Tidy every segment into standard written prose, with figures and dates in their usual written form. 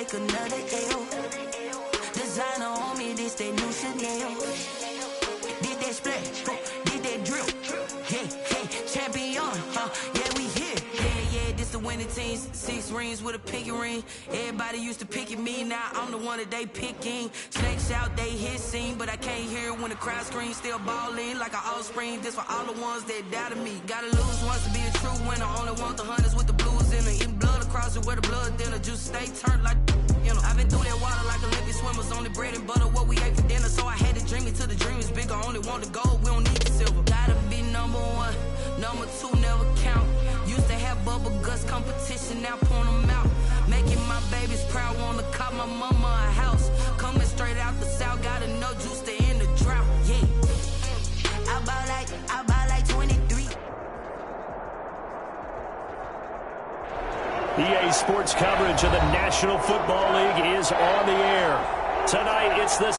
take another L. Designer on me, this that new Chanel. Did that splash, did that drill. Yeah, champion, yeah, we here. Yeah, this the winning team. 6 rings with a pinky ring. Everybody used to pick at me, now I'm the one that they picking. Snakes out, they hissing, but I can't hear when the crowd screams. Still balling like an offspring. This for all the ones that doubted me. Gotta lose once to be a true winner. Only want the hunters with the blues in it. Eating blood across it where the blood dinner. Juice stay turned like, you know. I've been through that water like Olympic swimmers. Only bread and butter, what we ate for dinner. So I had to dream it till the dream is bigger. Only want the gold, we don't need the silver. Gotta be number 1, number 2 never count. Used to have bubble guts competition, now point them out. Making my babies proud, wanna cop my mama a house. Coming straight out the south, got enough juice to end the drought. Yeah, I buy like 23. EA Sports coverage of the National Football League is on the air. Tonight, it's the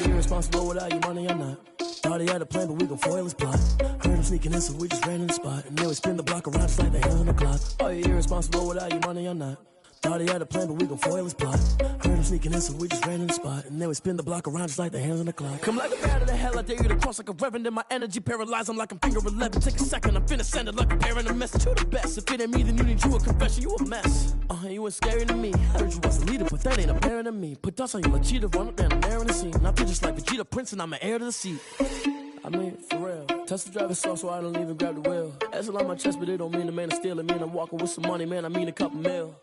irresponsible without your money or not. Thought he had a plan, but we gon' foil his plot. Heard him sneaking in, so we just ran in the spot. And then we spin the block around just like the hands on the clock. Are you irresponsible without your money or not? Thought he had a plan, but we gon' foil his plot. Heard him sneaking in, so we just ran in the spot. And then we spin the block around just like the hands on the clock. Come like a bat of the hell, I dare you to cross like a reverend. In my energy paralyzed, I'm like I'm finger 11. Take a second, I'm finna send it like a parent a message to the best. If it ain't me, then you need you a confession, you a mess. You ain't scary to me. Heard you was a leader, but that ain't apparent to me. Put dust on you like cheetah, run up down the air in the scene. I feel just like Vegeta Prince, and I'm an heir to the seat. I mean, for real. Touch the driver's soft, so I don't even grab the wheel. S on my chest, but it don't mean the man is stealing. Mean I'm walking with some money, man, I mean a couple mil.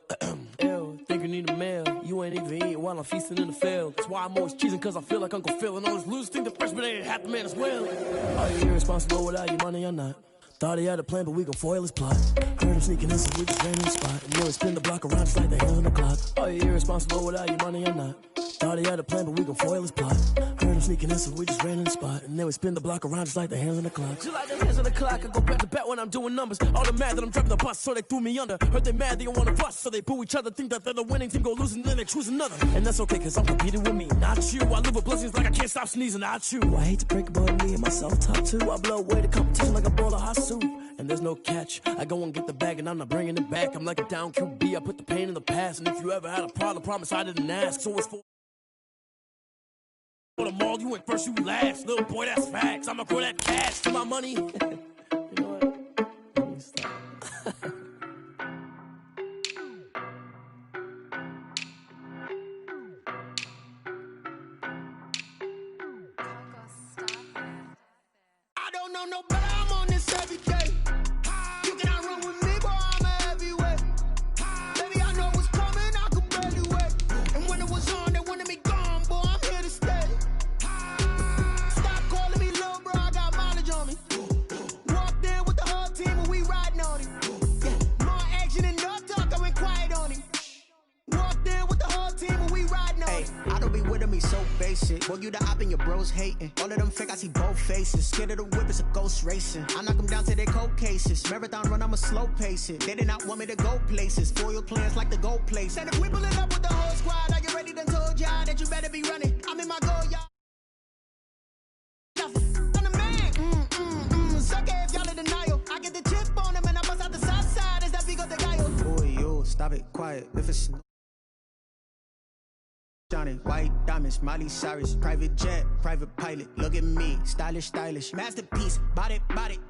Ew, think you need a meal. You ain't even eating while I'm feasting in the field. That's why I'm always cheesing, cause I feel like Uncle Phil. And all this lose think the freshman ain't half the man as well. Are you irresponsible without your money or not? Thought he had a plan, but we gon' foil his plot. Heard him sneaking in, so we just ran in the spot. And then we spin the block around just like the hands on the clock. Are you irresponsible without your money or not? Thought he had a plan, but we gon' foil his plot. Heard him sneaking in, so we just ran in the spot. And then we spin the block around just like the hands on the clock. Just like the hands on the clock, I go back to back when I'm doing numbers. All the mad that I'm driving the bus, so they threw me under. Heard they mad, they don't wanna bust, so they boo each other. Think that they're the winning team, go losing, then they choose another. And that's okay, cause I'm competing with me, not you. I live with blessings like I can't stop sneezing, not you. I hate to break it, but me and myself top too. I blow away the competition like a bowl of hot soup. And there's no catch. I go and get the bag and I'm not bringing it back. I'm like a down QB, I put the pain in the past. And if you ever had a problem, promise I didn't ask. So it's for the mall, you went first, you last. Little boy, that's facts. I'ma grow that cash to my money. You know what? Let me stop. I don't know no better, I'm on this every day. You cannot run with me, boy, I'm a heavyweight. Baby, I know what's coming, I could barely wait. And when it was on, they wanted me gone, boy, I'm here to stay. Stop calling me little bro, I got mileage on me. Walked in with the whole team and we riding on him. Yeah, more action and no talk, I went quiet on him. Walked in with the whole team and we riding on him. I don't be with me so basic. Boy, you the op and your bros hating. All of them fake, I see both faces. Scared of the whip, it's a ghost racing. I knock them down to their cold cases. Marathon run, I'ma slow pace it. They did not want me to go places. Foil plans like the gold place. And if we pulling up with the whole squad, I get ready to told y'all that you better be running. I'm in my goal, y'all. I'm the man. Suck it if y'all in denial. I get the chip on them and I bust out the south side. Is that big of the guy? Boy, yo, stop it, quiet. If it's Johnny, white diamonds, Miley Cyrus, private jet, private pilot. Look at me, stylish, masterpiece, body,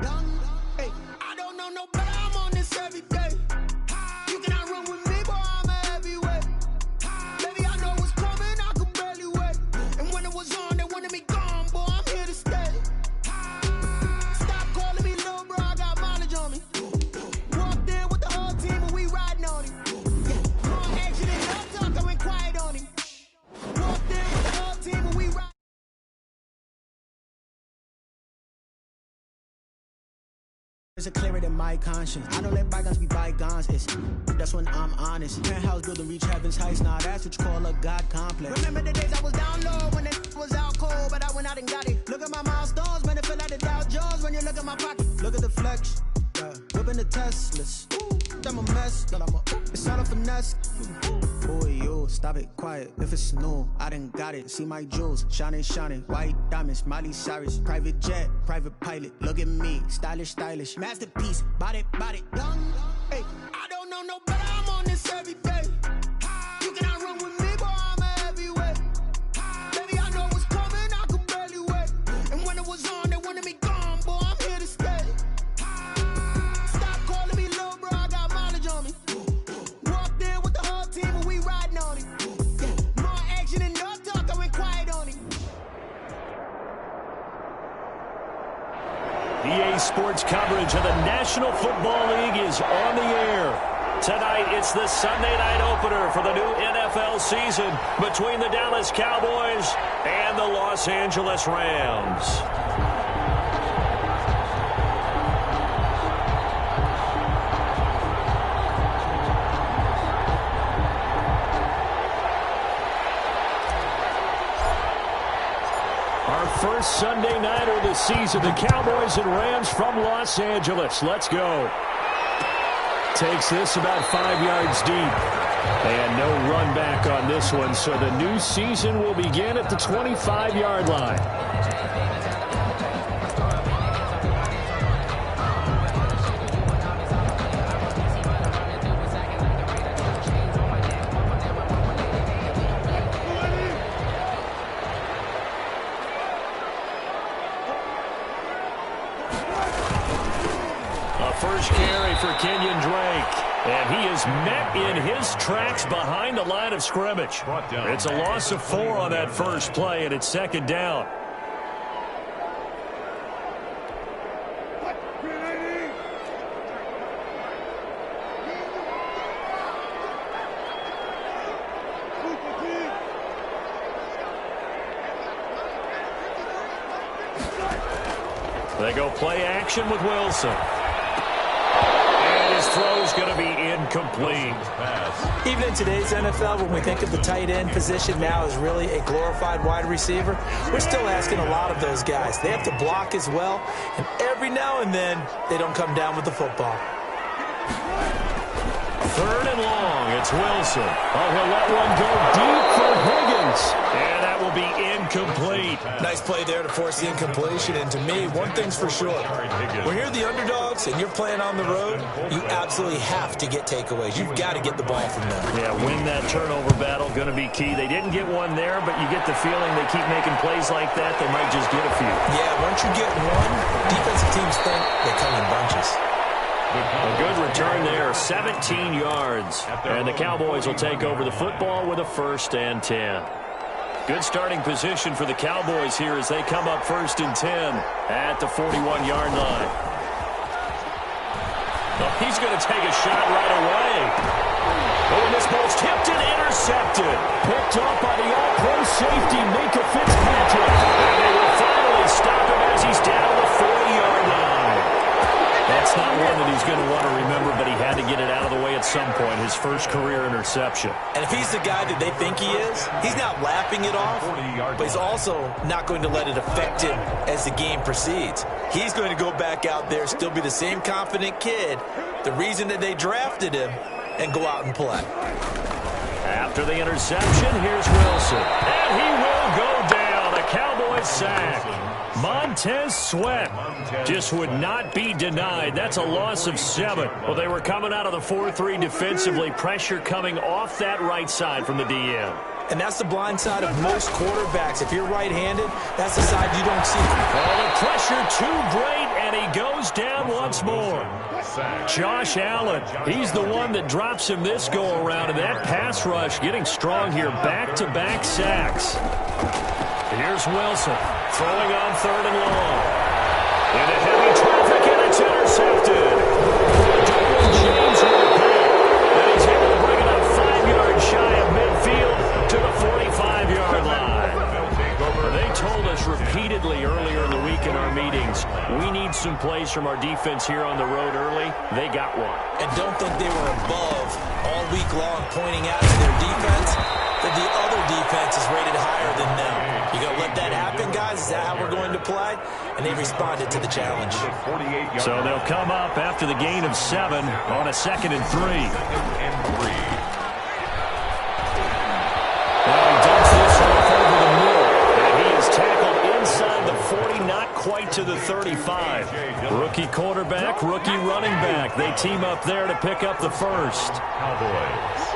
done. Hey, I don't know no better, I'm on this every day. You cannot run with me, boy, I'm a heavyweight. Baby, I know what's coming, I could barely wait. And when it was on, they wanted me gone, boy, I'm here to stay. Stop calling me little bro, I got mileage on me. Walked in with the whole team and we riding on him. Yeah, more action and no talk, I went quiet on him. Walked in with the whole team and we riding. It's clearer than my conscience. I don't let bygones be bygones. That's when I'm honest. Penthouse building reach heaven's heights. Now that's what you call a God complex. Remember the days I was down low when it was out cold, but I went out and got it. Look at my milestones, man, it feel like the Dow Jones when you look at my pocket. Look at the flex, whipping the Teslas. I'm a mess, it's all a finesse. Boy, yo, stop it, quiet. If it's new, I done got it. See my jewels, shining, shining. White diamonds, Miley Cyrus. Private jet, private pilot. Look at me, stylish, stylish. Masterpiece, body, young. Hey, I don't know no better. I'm on this every day. You cannot run with me, boy, I'm a heavyweight. Baby, I know what's coming, I could barely wait. And when it was on, they wanted me gone, boy, I'm here to stay. Stop calling me little bro, I got mileage on me. Walked in with the whole team and we riding on it. More action and no talk, I went quiet on it. EA Sports coverage of the National Football League is on the air. Tonight, it's the Sunday night opener for the new NFL season between the Dallas Cowboys and the Los Angeles Rams. Our first Sunday nighter of the season, the Cowboys and Rams from Los Angeles. Let's go. Takes this about 5 yards deep. And no run back on this one, so the new season will begin at the 25-yard line. First carry for Kenyon Drake. And he is met in his tracks behind the line of scrimmage. It's a loss of 4 on that first play, and it's second down. They go play action with Wilson. His throw is going to be incomplete. Even in today's NFL, when we think of the tight end position now as really a glorified wide receiver, we're still asking a lot of those guys. They have to block as well, and every now and then they don't come down with the football. Third and long, it's Wilson. Oh, he'll let one go deep for Higgins. And that will be incomplete. Nice play there to force the incompletion. And to me, one thing's for sure. When you're the underdogs and you're playing on the road, you absolutely have to get takeaways. You've got to get the ball from them. Yeah, win that turnover battle, going to be key. They didn't get one there, but you get the feeling they keep making plays like that, they might just get a few. Yeah, once you get one, defensive teams think they come in bunches. A good return there, 17 yards. And the Cowboys will take over the football with a 1st and 10. Good starting position for the Cowboys here as they come up 1st and 10 at the 41-yard line. Well, he's going to take a shot right away. Oh, and this ball's tipped and intercepted. Picked up by the all-pro safety, Minkah Fitzpatrick. And they will finally stop him as he's down the 40-yard line. That's not one that he's going to want to remember, but he had to get it out of the way at some point, his first career interception. And if he's the guy that they think he is, he's not laughing it off, but he's also not going to let it affect him as the game proceeds. He's going to go back out there, still be the same confident kid, the reason that they drafted him, and go out and play. After the interception, here's Wilson. And he will go down. A Cowboys sack. Montez Sweat just would not be denied. That's a loss of 7. Well, they were coming out of the 4-3 defensively. Pressure coming off that right side from the DM. And that's the blind side of most quarterbacks. If you're right-handed, that's the side you don't see. Oh, the pressure too great, and he goes down once more. Josh Allen, he's the one that drops him this go-around, and that pass rush getting strong here. Back-to-back sacks. Here's Wilson, throwing on 3rd and long. Into heavy traffic, and it's intercepted. Derwin James with the pick, and he's able to bring it up 5 yards shy of midfield to the 45-yard line. They told us repeatedly earlier in the week in our meetings, we need some plays plays from our defense here on the road early. They got one. And don't think they were above all week long pointing out to their defense that the other defense is rated higher than them. You going to let that happen, guys? Is that how we're going to play? And they responded to the challenge. So they'll come up after the gain of 7 on a 2nd and 3. Well, he dumps this off over the middle. And he is tackled inside the 40, not quite to the 35. Rookie quarterback, rookie running back. They team up there to pick up the first. Cowboys.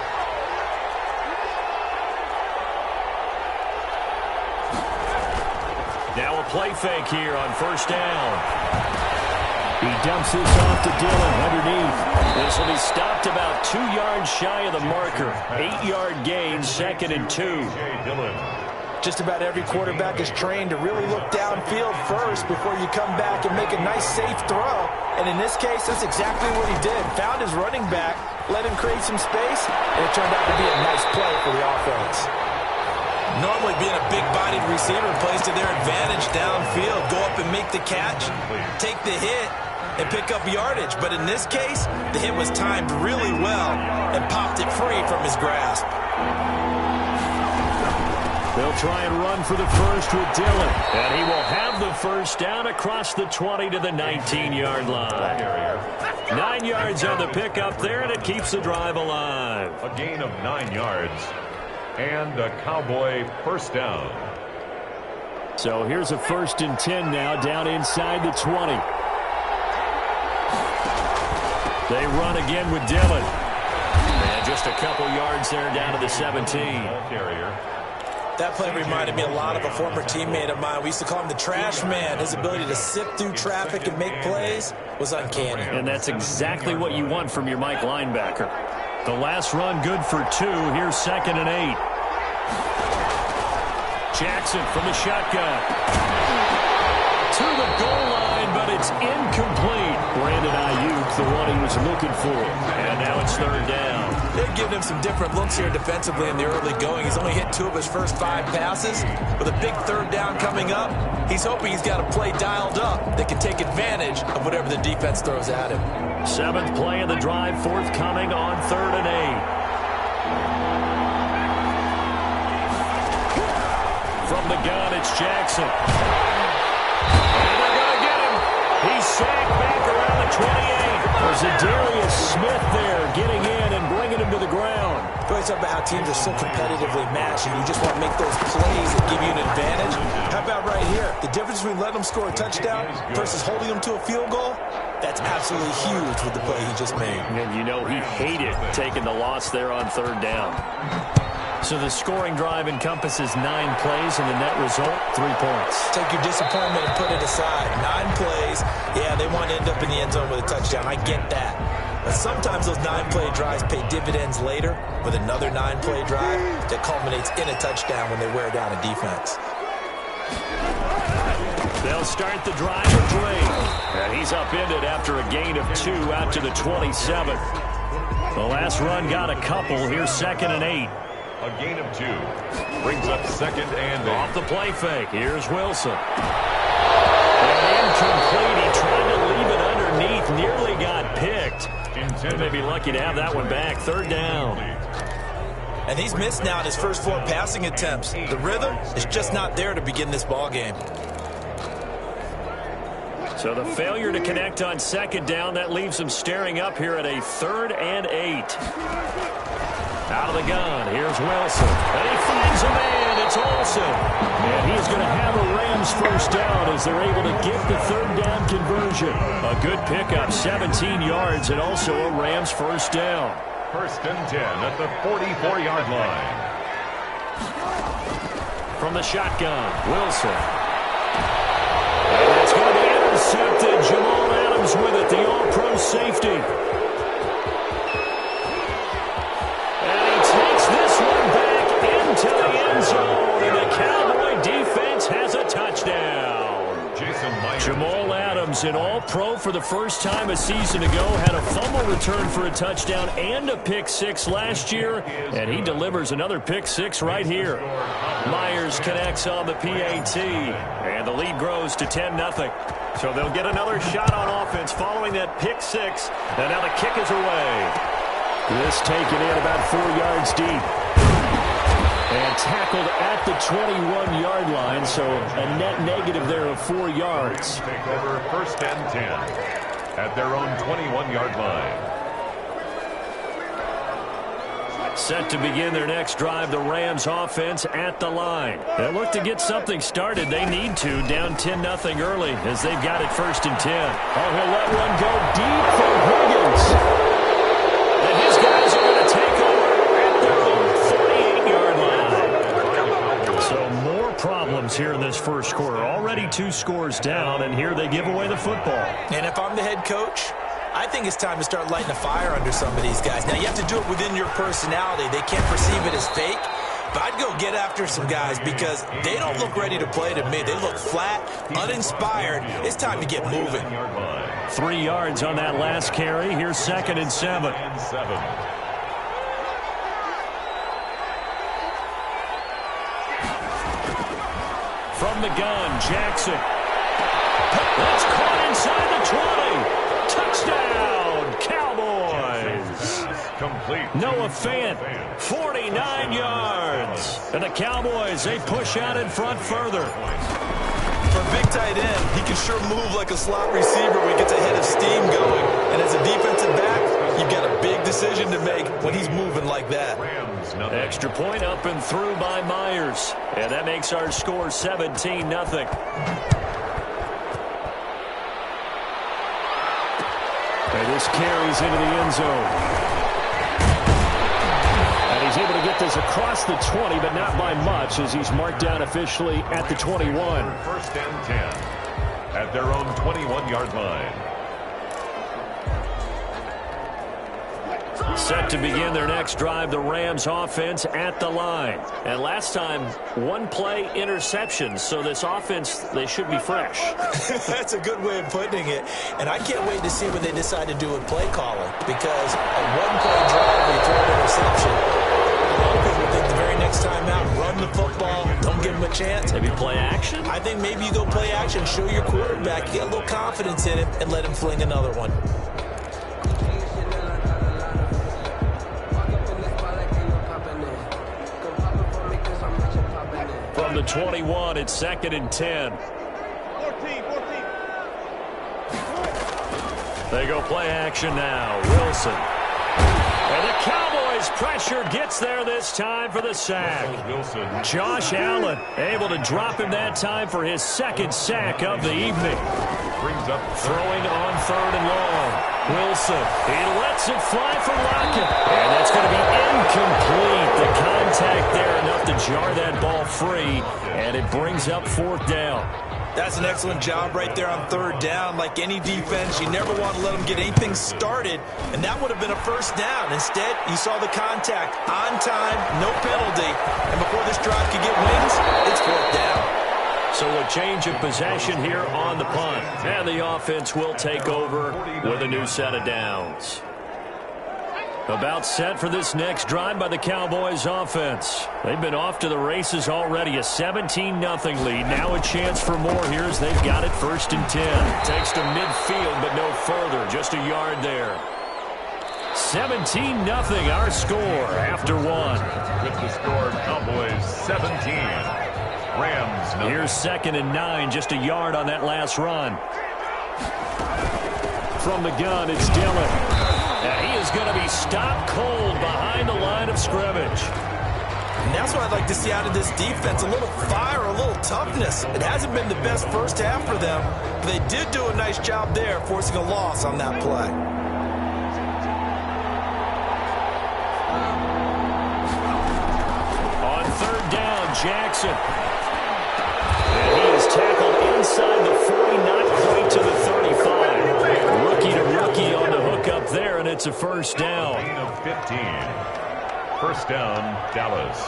Now a play fake here on first down. He dumps this off to Dillon underneath. This will be stopped about 2 yards shy of the marker. 8-yard gain, 2nd and 2. Just about every quarterback is trained to really look downfield first before you come back and make a nice, safe throw. And in this case, that's exactly what he did. Found his running back, let him create some space, and it turned out to be a nice play for the offense. Normally being a big-bodied receiver plays to their advantage downfield. Go up and make the catch, take the hit, and pick up yardage. But in this case, the hit was timed really well and popped it free from his grasp. They'll try and run for the first with Dillon. And he will have the first down across the 20 to the 19-yard line. 9 yards on the pickup there, and it keeps the drive alive. A gain of 9 yards. And a Cowboy first down. So here's a 1st and 10 now, down inside the 20. They run again with Dillon. And just a couple yards there down to the 17. That play reminded me a lot of a former teammate of mine. We used to call him the trash man. His ability to sift through traffic and make plays was uncanny. And that's exactly what you want from your Mike linebacker. The last run good for 2. Here's 2nd and 8. Jackson from the shotgun. To the goal line, but it's incomplete. Brandon Ayuk, the one he was looking for. And now it's 3rd down. They've given him some different looks here defensively in the early going. He's only hit 2 of his first 5 passes. With a big 3rd down coming up, he's hoping he's got a play dialed up that can take advantage of whatever the defense throws at him. 7th play of the drive, forthcoming on 3rd and 8. From the gun, it's Jackson. And they're going to get him. He's sacked back around the 28. There's a Darius Smith there getting in and bringing him to the ground. Talk about how teams are so competitively matched, and you just want to make those plays that give you an advantage. How about right here? The difference between letting them score a touchdown versus holding them to a field goal, that's absolutely huge with the play he just made. And you know he hated taking the loss there on 3rd down. So the scoring drive encompasses 9 plays, and the net result, 3 points. Take your disappointment and put it aside. 9 plays, yeah, they want to end up in the end zone with a touchdown. I get that. But sometimes those 9-play drives pay dividends later with another 9-play drive that culminates in a touchdown when they wear down a defense. They'll start the drive with Drake. And he's upended after a gain of 2 out to the 27. The last run got a couple. Here's 2nd and 8. A gain of 2. Brings up 2nd and 8. Off the play fake. Here's Wilson. And incomplete. He tried to leave it underneath. Nearly got picked. They may be lucky to have that one back. 3rd down. And he's missed now in his first 4 passing attempts. The rhythm is just not there to begin this ball game. So the failure to connect on 2nd down, that leaves him staring up here at a 3rd and 8. Out of the gun, here's Wilson. And he finds a man, it's Olsen. And he's going to have a Rams first down as they're able to get the 3rd down conversion. A good pickup, 17 yards, and also a Rams first down. 1st and 10 at the 44-yard line. From the shotgun, Wilson. And it's going to be intercepted. Jamal Adams with it, the all-pro safety. This one back into the end zone, and the Cowboy defense has a touchdown. Jason Myers. Jamal Adams, an all-pro for the first time a season ago, had a fumble return for a touchdown and a pick six last year, and he delivers another pick six right here. Myers connects on the PAT, and the lead grows to 10-0. So they'll get another shot on offense following that pick six, and now the kick is away. This taken in about 4 yards deep. And tackled at the 21-yard line, so a net negative there of 4 yards. Take over 1st and 10 at their own 21-yard line. Set to begin their next drive, the Rams offense at the line. They look to get something started. They need to, down 10-0 early as they've got it 1st and 10. Oh, he'll let one go deep from Higgins. And his guys are going to take over at their own 48-yard line. So more problems here in this first quarter. Already 2 scores down, and here they give away the football. And if I'm the head coach, I think it's time to start lighting a fire under some of these guys. Now, you have to do it within your personality. They can't perceive it as fake. But I'd go get after some guys because they don't look ready to play to me. They look flat, uninspired. It's time to get moving. 3 yards on that last carry. Here's 2nd and 7. From the gun, Jackson. That's caught inside the 20. Touchdown, Cowboys. Complete. Noah Fant, 49 yards. And the Cowboys, they push out in front further. For a big tight end, he can sure move like a slot receiver when he gets a head of steam going. And as a defensive back, you've got a big decision to make when he's moving like that. Extra point up and through by Myers. And that makes our score 17-0. And this carries into the end zone. And he's able to get this across the 20, but not by much, as he's marked down officially at the 21. 1st and 10 at their own 21-yard line. Set to begin their next drive, the Rams offense at the line. And last time, 1 play interception, so this offense, they should be fresh. That's a good way of putting it. And I can't wait to see what they decide to do with play calling, because a 1-play drive, they throw an interception. A lot of people think the very next time out, run the football, don't give them a chance. Maybe play action? I think maybe you go play action, show your quarterback, get a little confidence in him, and let him fling another one. From the 21, it's 2nd and 10. 14. They go play action now. Wilson. And the Cowboys pressure gets there this time for the sack. Wilson. Josh Allen able to drop him that time for his 2nd sack of the evening. Brings up Throwing on 3rd and long. Wilson. He lets it fly for Lockett. And that's going to be incomplete. The contact there enough to jar that ball free. And it brings up 4th down. That's an excellent job right there on 3rd down. Like any defense, you never want to let them get anything started, and that would have been a 1st down. Instead, you saw the contact on time, no penalty, and before this drive could get wings, it's 4th down. So a change of possession here on the punt, and the offense will take over with a new set of downs. About set for this next drive by the Cowboys offense. They've been off to the races already. A 17-0 lead. Now a chance for more here as they've got it 1st and 10. Takes to midfield, but no further. Just a yard there. 17-0 our score after 1. with the score, Cowboys 17. Rams 9. Here's 2nd and 9. Just a yard on that last run. From the gun, it's Dillon. And he is going to be stopped cold behind the line of scrimmage. And that's what I'd like to see out of this defense. A little fire, a little toughness. It hasn't been the best first half for them, but they did do a nice job there, forcing a loss on that play. On 3rd down, Jackson. And he is tackled inside the 40, not quite to the 35. Rookie to rookie on the hook up there, and it's a 1st down. Gain of 15. 1st down, Dallas.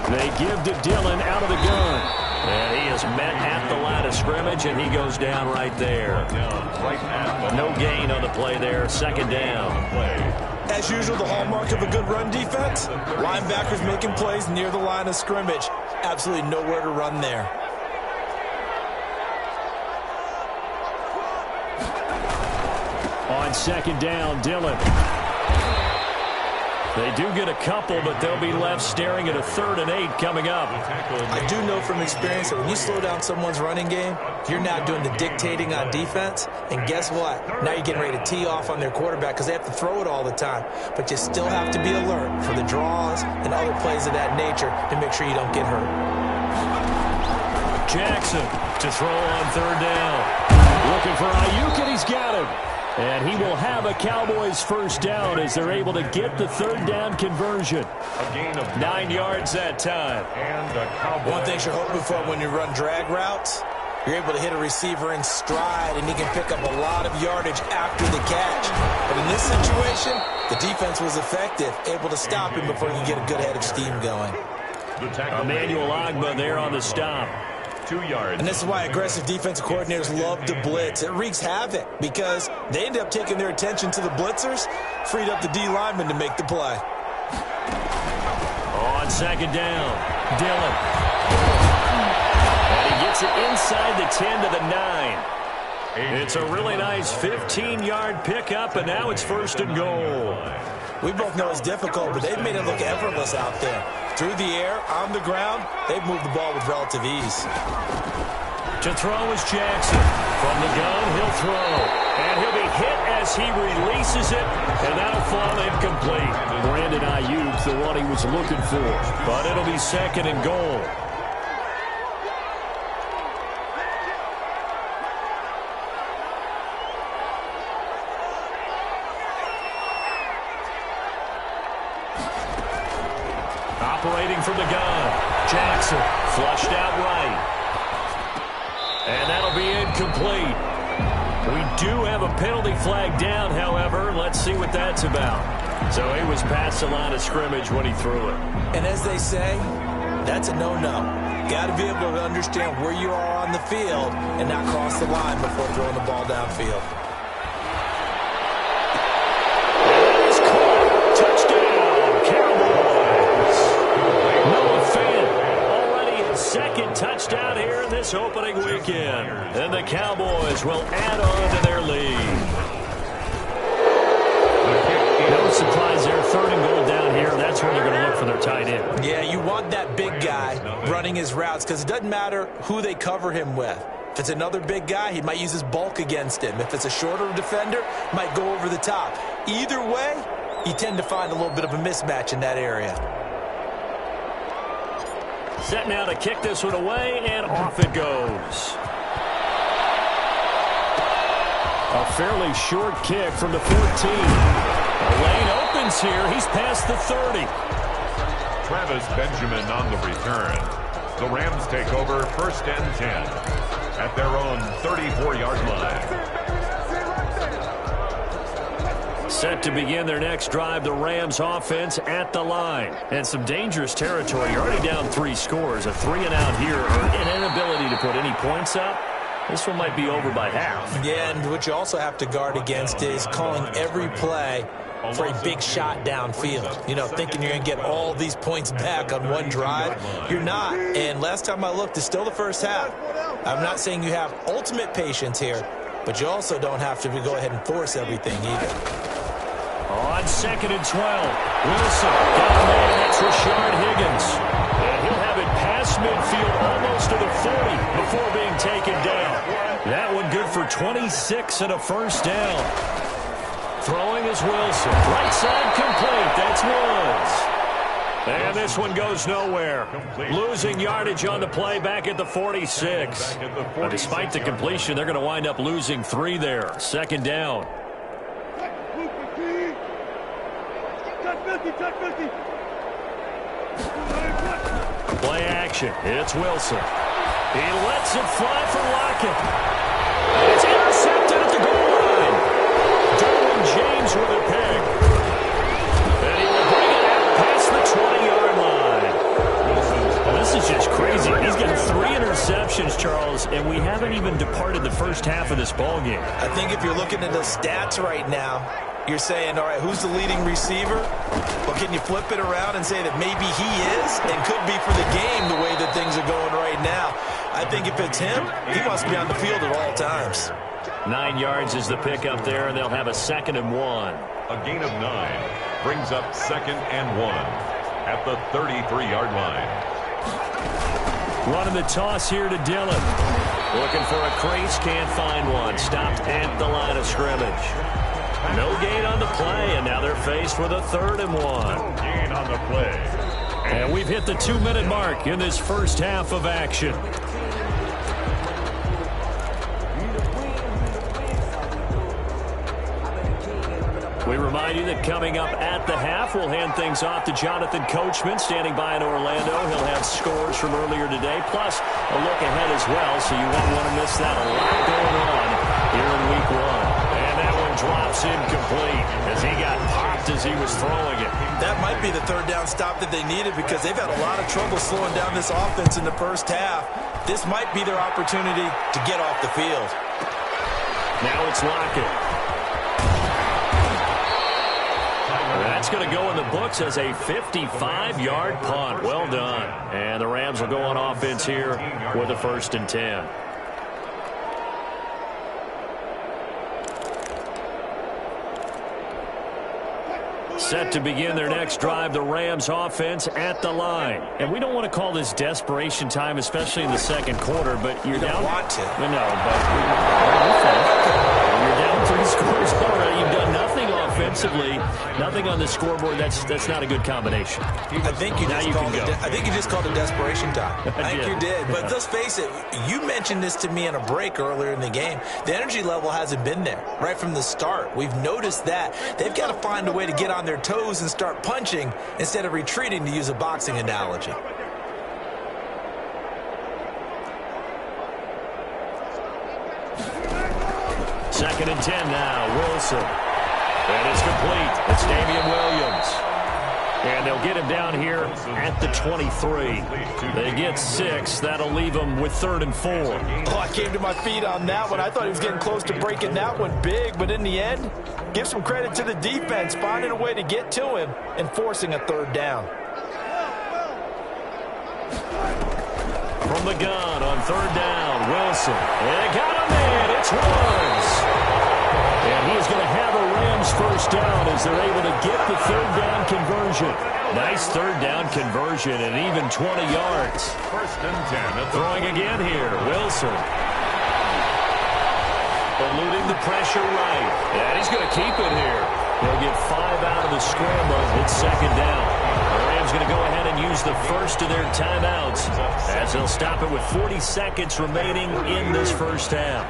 They give to Dillon out of the gun. And he is met at the line of scrimmage, and he goes down right there. No gain on the play there. Second down. As usual, the hallmark of a good run defense, linebackers making plays near the line of scrimmage. Absolutely nowhere to run there. On second down, Dillon. They do get a couple, but they'll be left staring at a 3rd and 8 coming up. I do know from experience that when you slow down someone's running game, you're now doing the dictating on defense. And guess what? Now you're getting ready to tee off on their quarterback because they have to throw it all the time. But you still have to be alert for the draws and other plays of that nature to make sure you don't get hurt. Jackson to throw on 3rd down. Looking for Ayuk, and he's got him. And he will have a Cowboys first down as they're able to get the 3rd down conversion. A gain of 9 yards that time. And a Cowboy. One thing you're hoping for when you run drag routes, you're able to hit a receiver in stride, and he can pick up a lot of yardage after the catch. But in this situation, the defense was effective, able to stop him before he could get a good head of steam going. Emmanuel Ogbah there on the stop. 2 yards. And this is why aggressive defensive coordinators love to blitz. It wreaks havoc because they end up taking their attention to the blitzers, freed up the D lineman to make the play. On second down, Dillon. And he gets it inside the 10 to the 9. It's a really nice 15-yard pickup, and now it's 1st and goal. We both know it's difficult, but they've made it look effortless out there. Through the air, on the ground, they've moved the ball with relative ease. To throw is Jackson. From the gun, he'll throw. And he'll be hit as he releases it, and that'll fall incomplete. Brandon Ayuk, the one he was looking for. But it'll be 2nd and goal. Operating from the gun, Jackson flushed out right. And that'll be incomplete. We do have a penalty flag down, however. Let's see what that's about. So he was past the line of scrimmage when he threw it. And as they say, that's a no-no. Got to be able to understand where you are on the field and not cross the line before throwing the ball downfield. Second touchdown here in this opening weekend. And the Cowboys will add on to their lead. No surprise there. 3rd and goal down here. That's when they're going to look for their tight end. Yeah, you want that big guy running his routes because it doesn't matter who they cover him with. If it's another big guy, he might use his bulk against him. If it's a shorter defender, might go over the top. Either way, you tend to find a little bit of a mismatch in that area. Set now to kick this one away, and off it goes. A fairly short kick from the 14. The lane opens here. He's past the 30. Travis Benjamin on the return. The Rams take over 1st and 10 at their own 34-yard line. Set to begin their next drive, the Rams offense at the line. And some dangerous territory. You're already down 3 scores. A 3-and-out here, or an inability to put any points up. This one might be over by half. Yeah, and what you also have to guard against is calling every play for a big shot downfield. You know, thinking you're going to get all these points back on one drive. You're not. And last time I looked, it's still the first half. I'm not saying you have ultimate patience here, but you also don't have to go ahead and force everything either. On 2nd and 12, Wilson got a man. That's Rashard Higgins. And he'll have it past midfield almost to the 40 before being taken down. That one good for 26 and a first down. Throwing is Wilson. Right side complete. That's Woods. And this one goes nowhere. Losing yardage on the play back at the 46. But despite the completion, they're going to wind up losing 3 there. 2nd down. Play action. It's Wilson. He lets it fly for Lockett. And it's intercepted at the goal line. Derwin James with a pick. And he will bring it out past the 20-yard line. And this is just crazy. He's got 3 first half of this ballgame. I think if you're looking at the stats right now, you're saying, all right, who's the leading receiver? Well, can you flip it around and say that maybe he is and could be for the game the way that things are going right now? I think if it's him, he must be on the field at all times. 9 yards is the pickup there, and they'll have a 2nd and 1. A gain of 9 brings up 2nd and 1 at the 33-yard line. Running the toss here to Dillon. Looking for a crease, can't find one. Stopped at the line of scrimmage. No gain on the play, and now they're faced with a 3rd and 1. No gain on the play. And we've hit the 2-minute mark in this first half of action. We remind you that coming up at the half, we'll hand things off to Jonathan Coachman, standing by in Orlando. He'll have scores from earlier today, plus a look ahead as well, so you won't want to miss that. A lot going on here in Week 1. And that one drops incomplete as he got popped as he was throwing it. That might be the 3rd down stop that they needed because they've had a lot of trouble slowing down this offense in the first half. This might be their opportunity to get off the field. Now it's Lockett. That's going to go in the books as a 55-yard punt. Well done. And the Rams will go on offense here with a 1st and 10. Set to begin their next drive, the Rams offense at the line. And we don't want to call this desperation time, especially in the second quarter, but you're down. Want to. No, but you're down 3 scores already. You've done nothing offensively, nothing on the scoreboard. That's not a good combination. I think you just called it desperation time. I think you did. But let's face it, you mentioned this to me in a break earlier in the game. The energy level hasn't been there right from the start. We've noticed that. They've got to find a way to get on their toes and start punching instead of retreating, to use a boxing analogy. Second and 10 now, Wilson. And it's complete. It's Damian Williams. And they'll get him down here at the 23. They get 6. That'll leave them with 3rd and 4. Oh, I came to my feet on that one. I thought he was getting close to breaking that one big, but in the end, give some credit to the defense, finding a way to get to him and forcing a 3rd down. From the gun on 3rd down, Wilson. And got him in. It's Woods. And he's going to have a Rams 1st down as they're able to get the 3rd down conversion. Nice 3rd down conversion and even 20 yards. 1st and 10. Throwing again here, Wilson. Eluding the pressure right. And he's going to keep it here. He'll get 5 out of the scramble. It's 2nd down. The Rams going to go ahead and use the first of their timeouts as they'll stop it with 40 seconds remaining in this first half.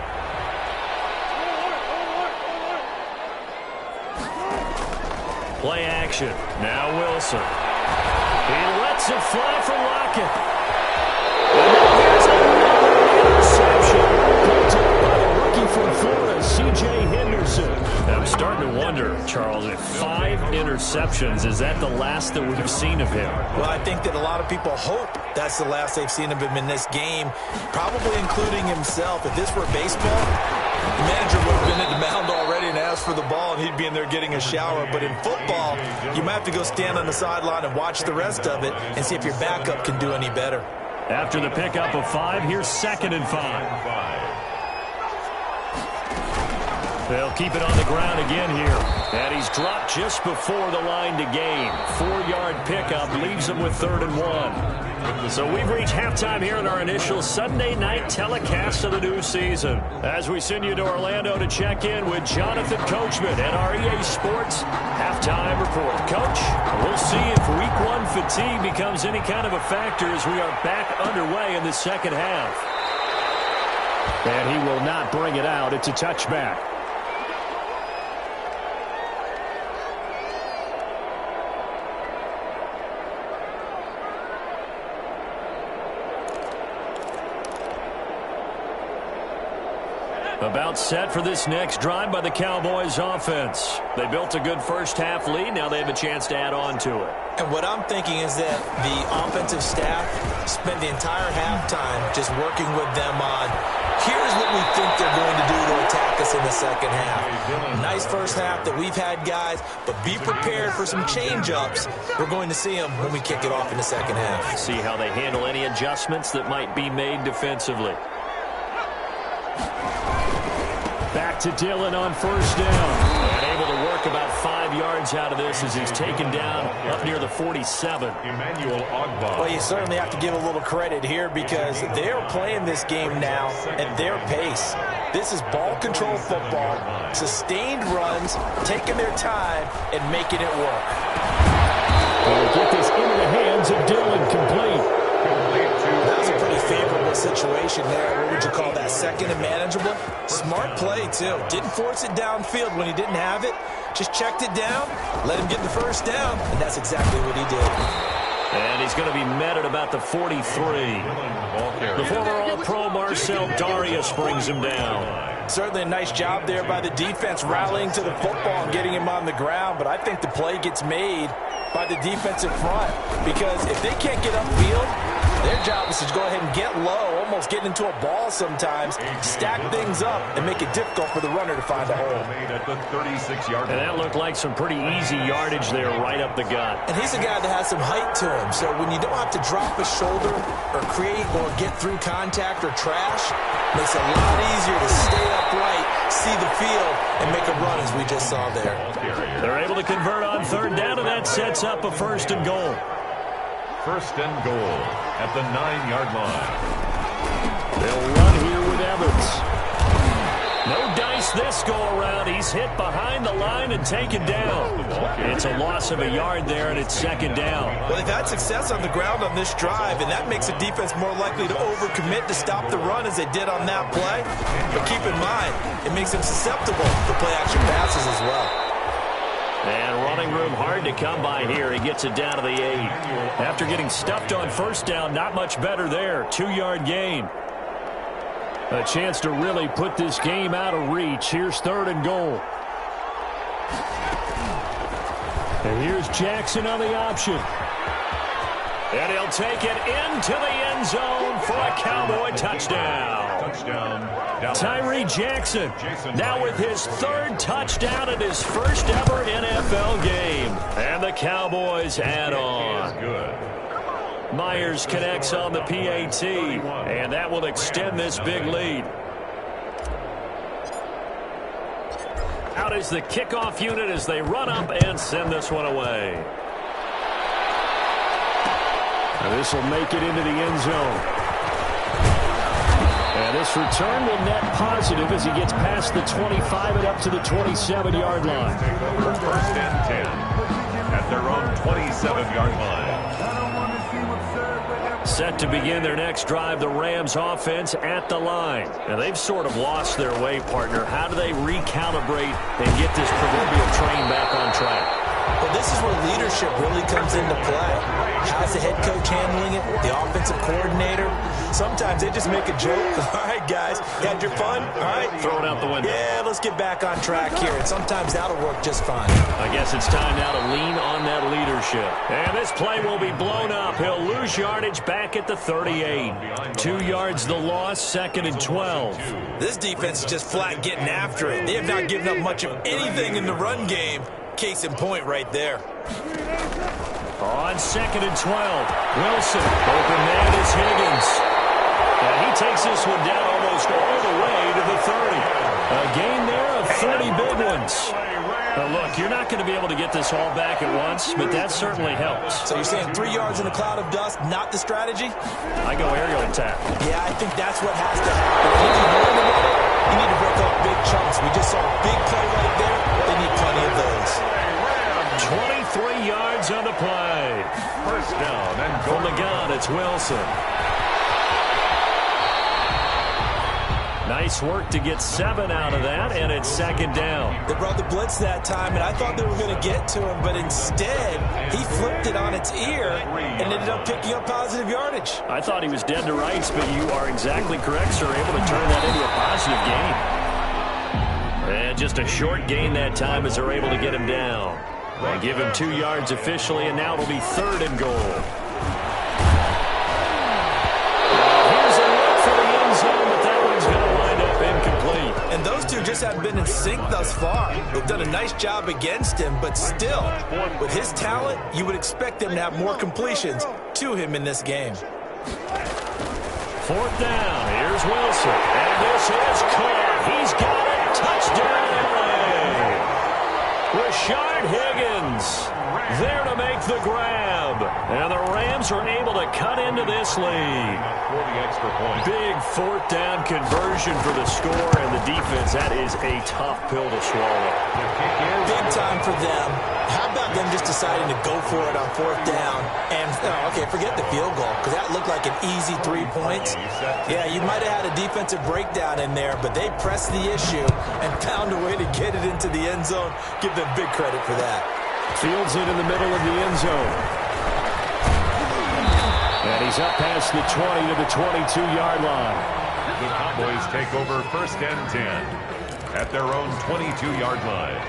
Play action. Now Wilson. He lets it fly for Lockett. And now here's another interception. Picked up by the rookie from Florida, C.J. Henderson. I'm starting to wonder, Charles, if 5 interceptions, is that the last that we've seen of him? Well, I think that a lot of people hope that's the last they've seen of him in this game, probably including himself. If this were baseball, the manager would have been at the mound already and asked for the ball, and he'd be in there getting a shower. But in football, you might have to go stand on the sideline and watch the rest of it and see if your backup can do any better. After the pickup of 5, here's 2nd and 5. They'll keep it on the ground again here. And he's dropped just before the line to gain. 4-yard pickup leaves him with 3rd and 1. So we've reached halftime here in our initial Sunday night telecast of the new season. As we send you to Orlando to check in with Jonathan Coachman at our EA Sports Halftime Report. Coach, we'll see if Week 1 fatigue becomes any kind of a factor as we are back underway in the second half. And he will not bring it out. It's a touchback. About set for this next drive by the Cowboys offense. They built a good first half lead. Now they have a chance to add on to it. And what I'm thinking is that the offensive staff spent the entire halftime just working with them on Here's what we think they're going to do to attack us in the second half. Nice first half that we've had, guys, but be prepared for some change-ups. We're going to see them when we kick it off in the second half. See how they handle any adjustments that might be made defensively. Back to Dillon on first down. And able to work about 5 yards out of this as he's taken down up near the 47. Emmanuel Ogbah. Well, you certainly have to give a little credit here because they're playing this game now at their pace. This is ball control football, sustained runs, taking their time, and making it work. They'll get this into the hands of Dillon, complete. That was a pretty favorable situation there. What would you call that? Second and manageable? Smart play, too. Didn't force it downfield when he didn't have it. Just checked it down, let him get the first down, and that's exactly what he did. And he's going to be met at about the 43. The former All-Pro Marcel Darius brings him down. Certainly a nice job there by the defense rallying to the football and getting him on the ground, but I think the play gets made by the defensive front because if they can't get upfield, their job is to go ahead and get low, almost get into a ball sometimes, stack things up, and make it difficult for the runner to find a hole. At the 36-yard line. And that looked like some pretty easy yardage there right up the gut. And he's a guy that has some height to him, so when you don't have to drop a shoulder or create or get through contact or trash, it makes it a lot easier to stay upright, see the field, and make a run as we just saw there. They're able to convert on third down, and that sets up a first and goal. First and goal at the 9-yard line. They'll run here with Evans. No dice this go-around. He's hit behind the line and taken down. It's a loss of a yard there, and it's second down. Well, they've had success on the ground on this drive, and that makes the defense more likely to overcommit to stop the run as they did on that play. But keep in mind, it makes them susceptible to play-action passes as well. And running room hard to come by here. He gets it down to the 8. After getting stuffed on first down, not much better there. 2-yard gain. A chance to really put this game out of reach. Here's third and goal. And here's Jackson on the option. And he'll take it into the end zone for a Cowboy touchdown. Tyree Jackson now with his third touchdown in his first ever NFL game. And the Cowboys add on. Myers connects on the PAT, and that will extend this big lead. Out is the kickoff unit as they run up and send this one away. And this will make it into the end zone. And this return will net positive as he gets past the 25 and up to the 27-yard line. First and 10 at their own 27-yard line. Set to begin their next drive, the Rams offense at the line. And they've sort of lost their way, partner. How do they recalibrate and get this proverbial train back on track? Well, this is where leadership really comes into play. How's the head coach handling it? The offensive coordinator? Sometimes they just make a joke. All right, guys, you had your fun? All right. Throw it out the window. Yeah, let's get back on track here. And sometimes that'll work just fine. I guess it's time now to lean on that leadership. And this play will be blown up. He'll lose yardage back at the 38. 2 yards the loss, second and 12. This defense is just flat getting after it. They have not given up much of anything in the run game. Case in point right there. On second and 12, Wilson. Open man is Higgins. And he takes this one down almost all the way to the 30. A gain there of 30 big ones. Now look, you're not going to be able to get this all back at once, but that certainly helps. So you're saying 3 yards in a cloud of dust, not the strategy? I go aerial attack. Yeah, I think that's what has to happen. If you want to run it, you need to break up big chunks. We just saw a big play right there. They need plenty of those. 23 yards on the play. First down and from the gun, it's Wilson. Nice work to get 7 out of that, and it's second down. They brought the blitz that time, and I thought they were going to get to him, but instead, he flipped it on its ear and ended up picking up positive yardage. I thought he was dead to rights, but you are exactly correct, sir. Able to turn that into a positive gain. And just a short gain that time as they're able to get him down. They give him 2 yards officially, and now it'll be third and goal. Here's a look for the end zone, but that one's going to Steelers have been in sync thus far. They've done a nice job against him, but still, with his talent, you would expect them to have more completions to him in this game. 4th down. Here's Wilson. And this is caught. He's got it. Touchdown, LA. Rashard Higgins there to make the grab. And the Rams are able to cut into this lead. For the extra point. Big 4th down conversion for the score, and the defense, that is a tough pill to swallow. Big time for them. How about them just deciding to go for it on 4th down? And, okay, forget the field goal, because that looked like an easy 3 points. Yeah, you might have had a defensive breakdown in there, but they pressed the issue and found a way to get it into the end zone. Give them big credit for that. Fields it in the middle of the end zone. And he's up past the 20 to the 22-yard line. The Cowboys take over 1st and 10 at their own 22-yard line.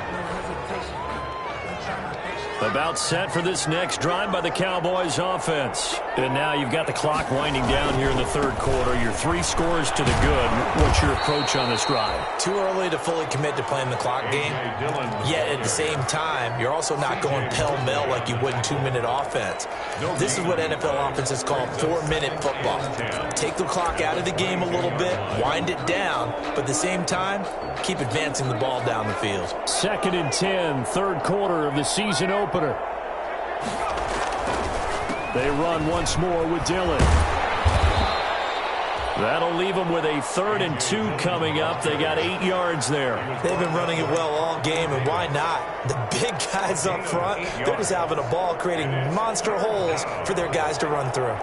About set for this next drive by the Cowboys offense. And now you've got the clock winding down here in the 3rd quarter. You're 3 scores to the good. What's your approach on this drive? Too early to fully commit to playing the clock game. Yet at the same time, you're also not going pell-mell like you would in 2-minute offense. This is what NFL offenses call 4-minute football. Take the clock out of the game a little bit, wind it down, but at the same time, keep advancing the ball down the field. 2nd and 10, 3rd quarter of the season opener. They run once more with Dillon. That'll leave them with a 3rd and 2 coming up. They got 8 yards there. They've been running it well all game, and why not? The big guys up front, they're just having a ball creating monster holes for their guys to run through.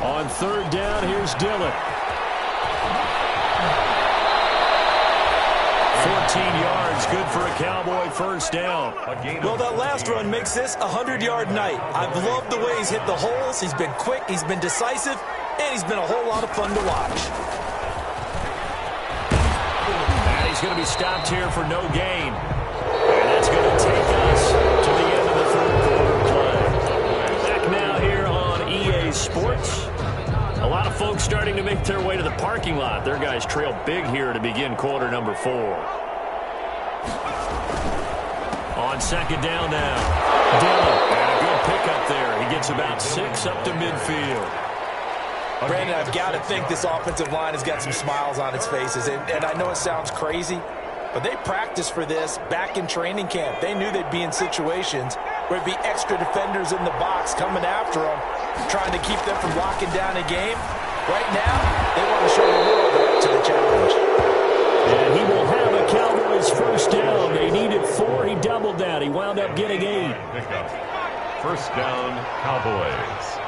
On 3rd down, here's Dillon. 14 yards, good for a Cowboy 1st down. Well, that last run makes this a 100-yard night. I've loved the way he's hit the holes. He's been quick, he's been decisive, and he's been a whole lot of fun to watch. And he's going to be stopped here for no gain. And that's going to take us to the end of the 3rd quarter play. Back now here on EA Sports. A lot of folks starting to make their way to the parking lot. Their guys trail big here to begin quarter number 4. On 2nd down now. Dillon, and a good pickup there. He gets about 6 up to midfield. Brandon, I've got to think this offensive line has got some smiles on its faces. And I know it sounds crazy, but they practiced for this back in training camp. They knew they'd be in situations where there'd be extra defenders in the box coming after them, trying to keep them from locking down a game. Right now, they want to show the world they're up to the challenge. And he will have a Cowboys 1st down. They needed 4. He doubled that. He wound up getting 8. Pickup. 1st down, Cowboys.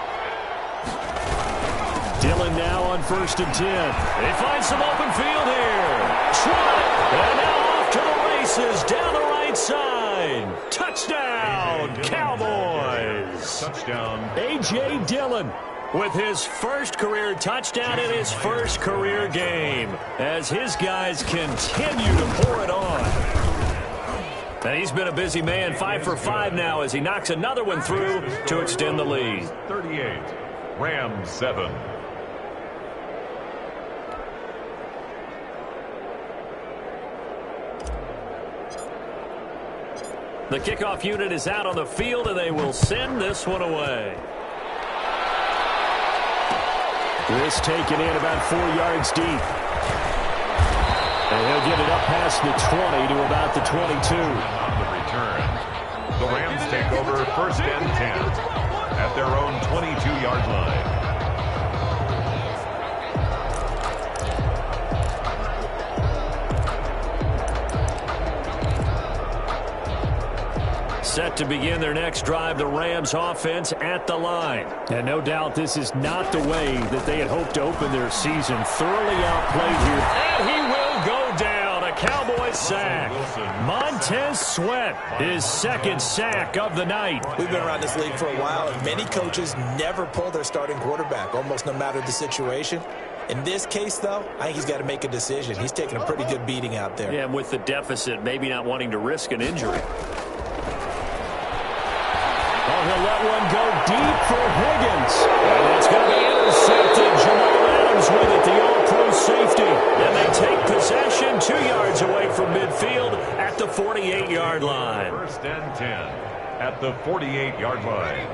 Dillon now on 1st and 10. They find some open field here. Trot. And now off to the races down the right side. Touchdown, Cowboys. Touchdown. A.J. Dillon with his 1st career touchdown in his 1st career game as his guys continue to pour it on. And he's been a busy man, 5 for 5 now as he knocks another one through to extend the lead. 38, Rams 7. The kickoff unit is out on the field, and they will send this one away. This taken in about 4 yards deep. And he'll get it up past the 20 to about the 22. On the return, the Rams take over 1st and 10 at their own 22-yard line. Set to begin their next drive, the Rams offense at the line. And no doubt this is not the way that they had hoped to open their season. Thoroughly outplayed here. And he will go down. A Cowboy sack. Montez Sweat, his 2nd sack of the night. We've been around this league for a while, and many coaches never pull their starting quarterback, almost no matter the situation. In this case, though, I think he's got to make a decision. He's taking a pretty good beating out there. Yeah, and with the deficit, maybe not wanting to risk an injury. Oh, he'll let one go deep for Higgins. And it's going to be Intercepted. Jamal Adams with it, the all-pro safety. And they take possession 2 yards away from midfield at the 48-yard line. First and 10 at the 48-yard line.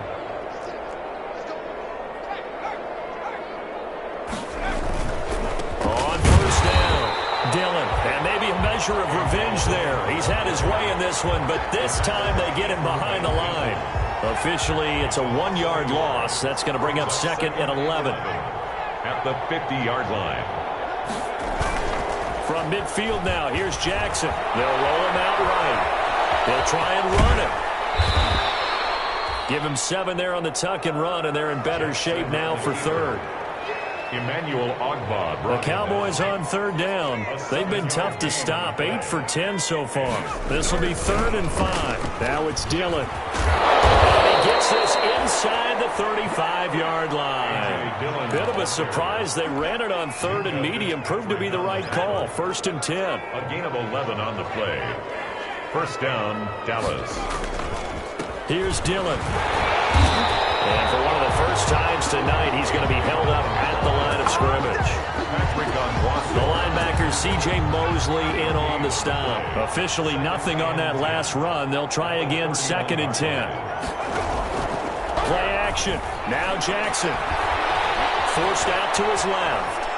On first down, Dillon. And maybe a measure of revenge there. He's had his way in this one, but this time they get him behind the line. Officially, it's a 1-yard loss. That's going to bring up 2nd and 11. At the 50-yard line. From midfield now, here's Jackson. They'll roll him out right. They'll try and run it. Give him 7 there on the tuck and run, and they're in better shape now for 3rd. Emmanuel Ogbah. The Cowboys on 3rd down. They've been tough to stop. 8 for 10 so far. This will be 3rd and 5. Now it's Dillon. And he gets this inside the 35-yard line. Bit of a surprise. They ran it on 3rd and medium. Proved to be the right call. 1st and 10. A gain of 11 on the play. First down, Dallas. Here's Dillon. And for one of the first times tonight, he's going to be held up at the line of scrimmage. The linebacker, C.J. Mosley, in on the stop. Officially nothing on that last run. They'll try again, 2nd and 10. Play action. Now Jackson. Forced out to his left.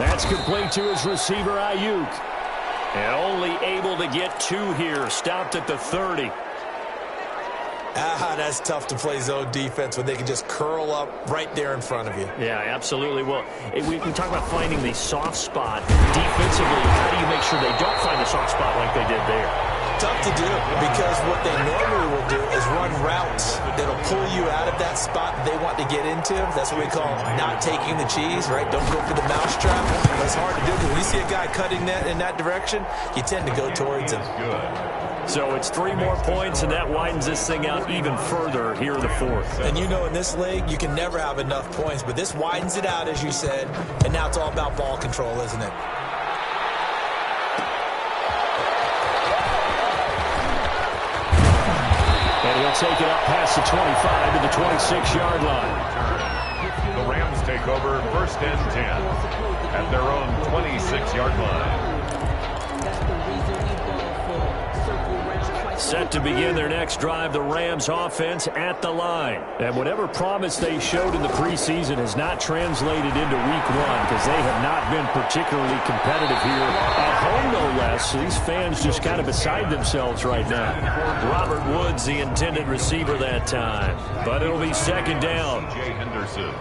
That's complete to his receiver, Ayuk. And only able to get 2 here. Stopped at the 30. That's tough to play zone defense when they can just curl up right there in front of you. Yeah, absolutely. Well, we talk about finding the soft spot defensively. How do you make sure they don't find the soft spot like they did there? Tough to do because what they normally will do is run routes that'll pull you out of that spot they want to get into. That's what we call not taking the cheese, right? Don't go for the mousetrap. That's hard to do because when you see a guy cutting that in that direction, you tend to go towards him. So it's 3 more points, and that widens this thing out even further here in the 4th. And you know in this league, you can never have enough points, but this widens it out, as you said, and now it's all about ball control, isn't it? And he'll take it up past the 25 to the 26-yard line. The Rams take over 1st and 10 at their own 26-yard line. Set to begin their next drive, the Rams offense at the line. And whatever promise they showed in the preseason has not translated into week 1 because they have not been particularly competitive here at home, no less. These fans just kind of beside themselves right now. Robert Woods, the intended receiver that time. But it'll be 2nd down. Jay Henderson.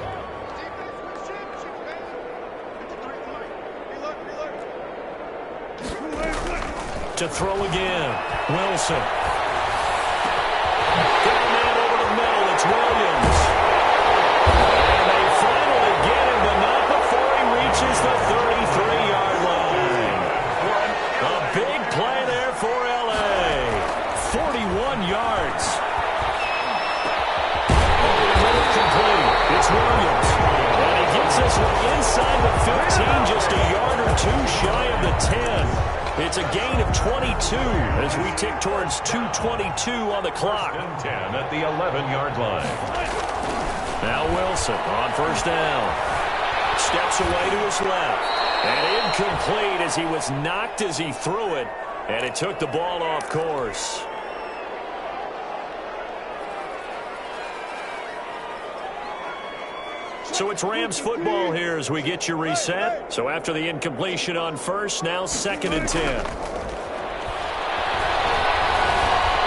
To throw again. Wilson. Got man over the middle. It's Williams. And they finally get him, but not before he reaches the 33-yard line. A big play there for L.A. 41 yards. Complete. It's Williams. And he gets this one inside the 15, just a yard or 2 shy of the 10. It's a gain of 22 as we tick towards 2:22 on the clock. 10 at the 11-yard line. Now Wilson on first down. Steps away to his left. And incomplete as he was knocked as he threw it. And it took the ball off course. So it's Rams football here as we get you reset. So after the incompletion on first, now 2nd and 10.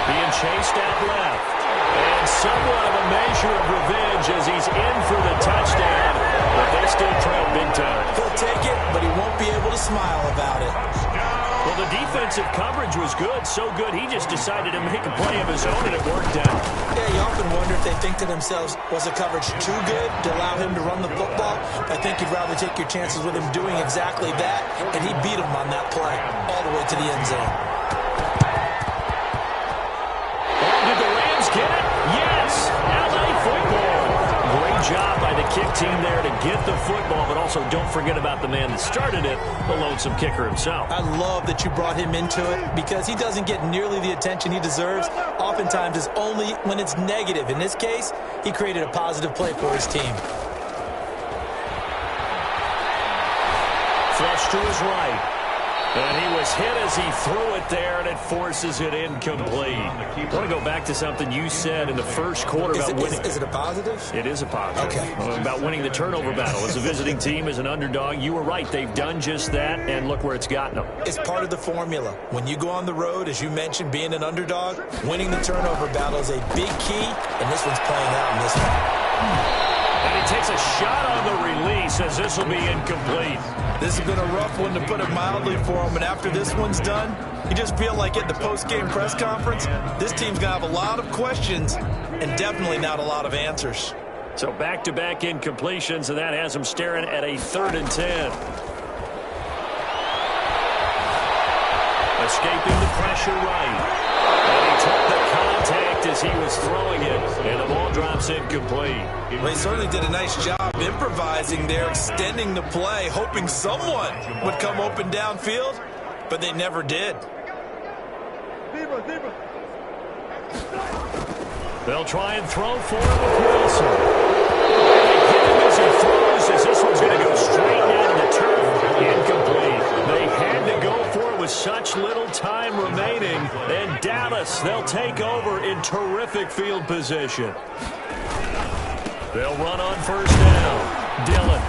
Being chased out left. And somewhat of a measure of revenge as he's in for the touchdown. But they still trail big time. He'll take it, but he won't be able to smile about it. Well, the defensive coverage was good, so good he just decided to make a play of his own, and it worked out. Yeah, you often wonder if they think to themselves, was the coverage too good to allow him to run the football? I think you'd rather take your chances with him doing exactly that, and he beat him on that play all the way to the end zone. Oh, did the Rams get it? Yes! L.A. football. Great job by the kick team there to get the football, but also don't forget about the man that started it, the lonesome kicker himself. I love that you brought him into it because he doesn't get nearly the attention he deserves. Oftentimes it's only when it's negative. In this case, he created a positive play for his team. Flush to his right. And he was hit as he threw it there, and it forces it incomplete. I want to go back to something you said in the first quarter about winning. Is it a positive? It is a positive. Okay. About winning the turnover battle. As a visiting team, as an underdog, you were right. They've done just that, and look where it's gotten them. It's part of the formula. When you go on the road, as you mentioned, being an underdog, winning the turnover battle is a big key, and this one's playing out in this one. And he takes a shot on the release as this will be incomplete. This has been a rough one, to put it mildly, for him. And after this one's done, you just feel like at the post-game press conference, this team's going to have a lot of questions and definitely not a lot of answers. So back-to-back incompletions, and that has him staring at a 3rd and 10. Escaping the pressure right. And he took the contact as he was throwing it, and the ball drops incomplete. Well, he certainly did a nice job improvising there, extending the play, hoping someone would come open downfield, but they never did. They'll try and throw for him with Wilson. They hit him as he throws, as this one's going to go straight down to the turf. Incomplete. They had to go for it with such little time remaining. And Dallas, they'll take over in terrific field position. They'll run on 1st down. Dillon.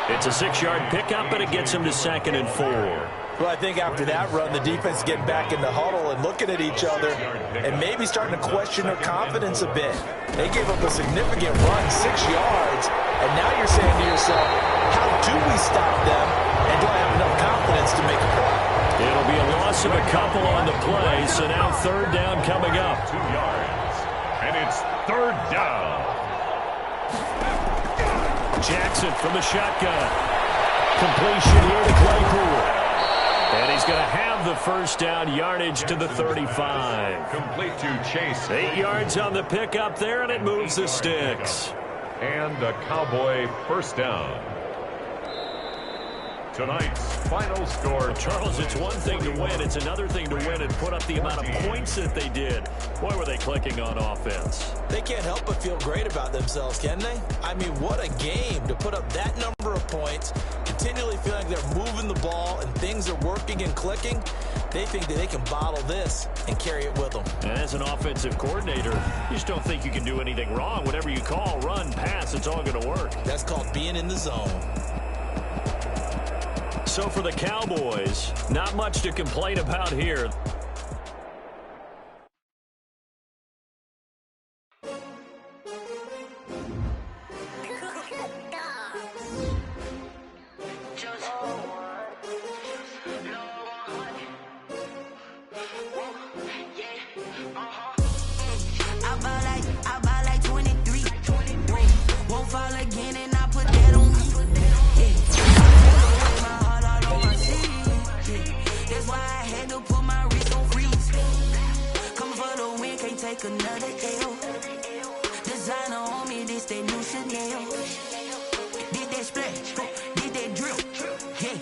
It's a 6-yard pickup, but it gets him to 2nd and 4. Well, I think after that run, the defense getting back in the huddle and looking at each other and maybe starting to question their confidence a bit. They gave up a significant run, 6 yards, and now you're saying to yourself, how do we stop them, and do I have enough confidence to make a play? It'll be a loss of a couple on the play, so now 3rd down coming up. 2 yards, and it's 3rd down. Jackson from the shotgun. Completion here to Claypool. And he's going to have the 1st down, yardage to the 35. Complete to Chase. 8 yards on the pickup there, and it moves the sticks. And a Cowboy 1st down. Tonight's final score. Charles, it's one thing to win. It's another thing to win and put up the amount of points that they did. Boy, were they clicking on offense. They can't help but feel great about themselves, can they? I mean, what a game to put up that number of points, continually feeling like they're moving the ball and things are working and clicking. They think that they can bottle this and carry it with them. And as an offensive coordinator, you just don't think you can do anything wrong. Whatever you call, run, pass, it's all going to work. That's called being in the zone. So for the Cowboys, not much to complain about here. I buy like 23. Won't fall again, and I put that on me. Take another L. Designer on me, this that new Chanel. Did that splash, did that drill. Yeah,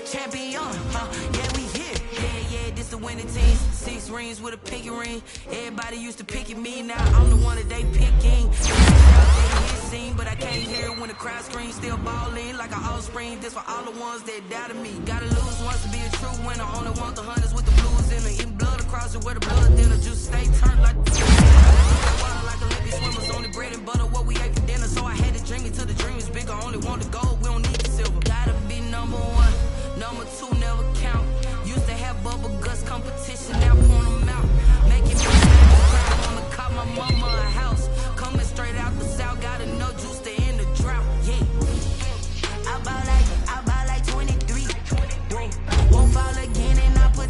champion, yeah, we here. Yeah, this the winning team. 6 rings with a pinky ring. Everybody used to pick at me, now I'm the one that they picking. But I can't hear it when the crowd screams. Still ballin' like an offspring. This for all the ones that doubted me. Gotta lose once to be a true winner. Only want the hunters with the blues in it. Eating blood across it where the blood thinner. Juice stay turned like water like Olympic swimmers. Only bread and butter what we ate for dinner. So I had to dream it till the dream is bigger. Only want the gold, we don't need the silver. Gotta be number 1. Number 2 never count. Used to have bubble guts competition. Now point them out. Making me proud. Wanna call my mama a house. Coming straight out the south. Gotta know juice to end the drought. Yeah. I buy like 23. Won't fall again, and I put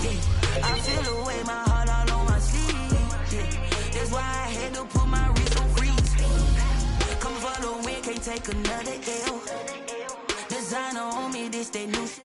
yeah. I feel the way, my heart all on my sleeve. Yeah. That's why I had to put my wrist on freeze. Come for the win, can't take another L. Designer on me, this that new shit.